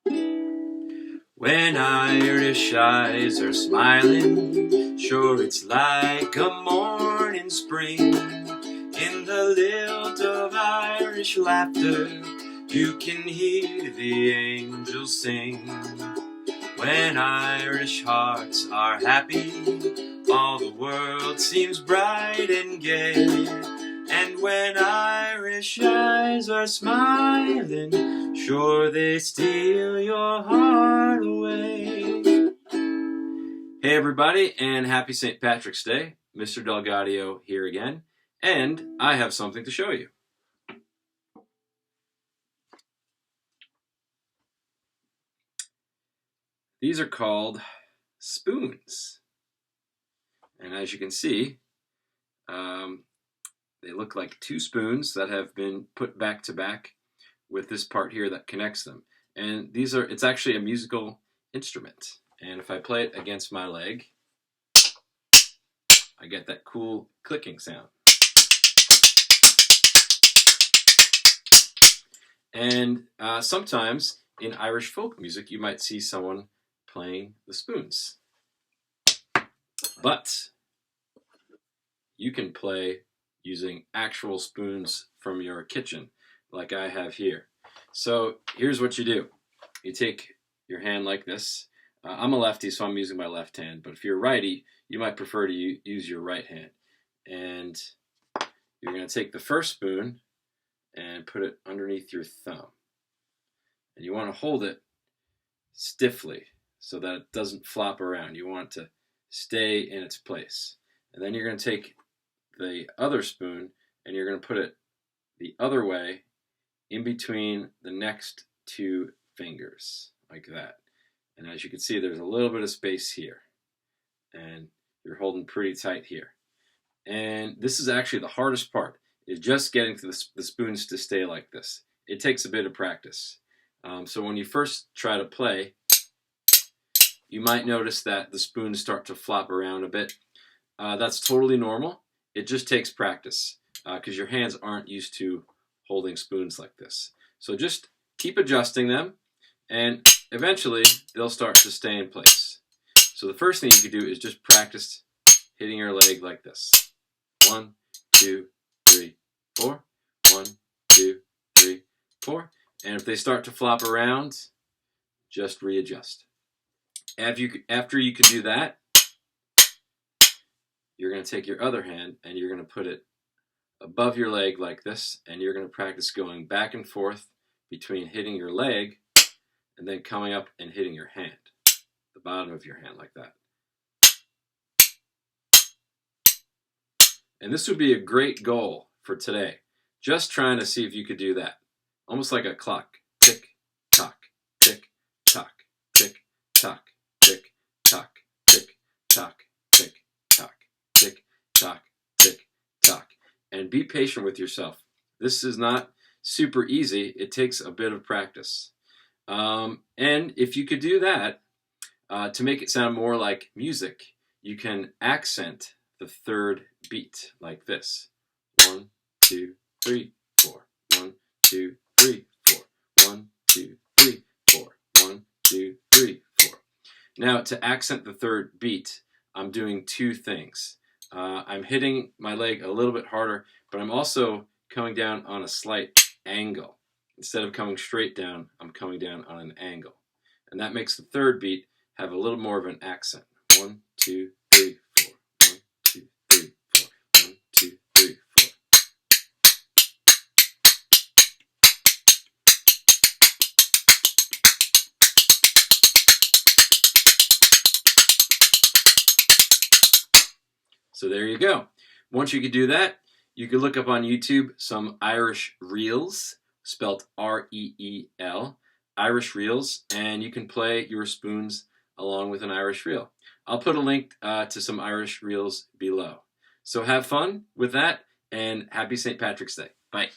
When Irish eyes are smiling, sure it's like a morning spring. In the lilt of Irish laughter, you can hear the angels sing. When Irish hearts are happy, all the world seems bright and gay. And when Irish eyes are smiling, sure they steal your heart away. Hey everybody, and happy St. Patrick's Day. Mr. DelGaudio here again, and I have something to show you. These are called spoons. And as you can see, they look like two spoons that have been put back to back with this part here that connects them. And it's actually a musical instrument. And if I play it against my leg, I get that cool clicking sound. And sometimes in Irish folk music, you might see someone playing the spoons. But you can play using actual spoons from your kitchen, like I have here. So here's what you do. You take your hand like this. I'm a lefty, so I'm using my left hand. But if you're a righty, you might prefer to use your right hand. And you're going to take the first spoon and put it underneath your thumb. And you want to hold it stiffly so that it doesn't flop around. You want it to stay in its place. And then you're going to take the other spoon and you're going to put it the other way in between the next two fingers, like that. And as you can see, there's a little bit of space here. And you're holding pretty tight here. And this is actually the hardest part, is just getting to the spoons to stay like this. It takes a bit of practice. So when you first try to play, you might notice that the spoons start to flop around a bit. That's totally normal. It just takes practice because your hands aren't used to holding spoons like this. So just keep adjusting them, and eventually they'll start to stay in place. So the first thing you can do is just practice hitting your leg like this. 1, 2, 3, 4. 1, 2, 3, 4. And if they start to flop around, just readjust. After you can do that, you're going to take your other hand and you're going to put it above your leg like this, and you're going to practice going back and forth between hitting your leg and then coming up and hitting your hand, the bottom of your hand like that. And this would be a great goal for today. Just trying to see if you could do that. Almost like a clock. Tick, tock, tick, tock, tick, tock, tick, tock, tick, tock, tick, tock, tick, tock, tick, tock. And be patient with yourself. This is not super easy. It takes a bit of practice. And if you could do that, to make it sound more like music, you can accent the third beat like this. 1, 2, 3, 4. 1, 2, 3, 4. 1, 2, 3, 4. 1, 2, 3, 4. Now, to accent the third beat, I'm doing two things. I'm hitting my leg a little bit harder, but I'm also coming down on a slight angle. Instead of coming straight down, I'm coming down on an angle. And that makes the third beat have a little more of an accent. 1, 2, 3, 4. 1, 2, 3, 4. 1, 2, 3, 4. So there you go. Once you can do that, you can look up on YouTube some Irish reels, spelled R-E-E-L, Irish reels, and you can play your spoons along with an Irish reel. I'll put a link to some Irish reels below. So have fun with that, and happy St. Patrick's Day. Bye.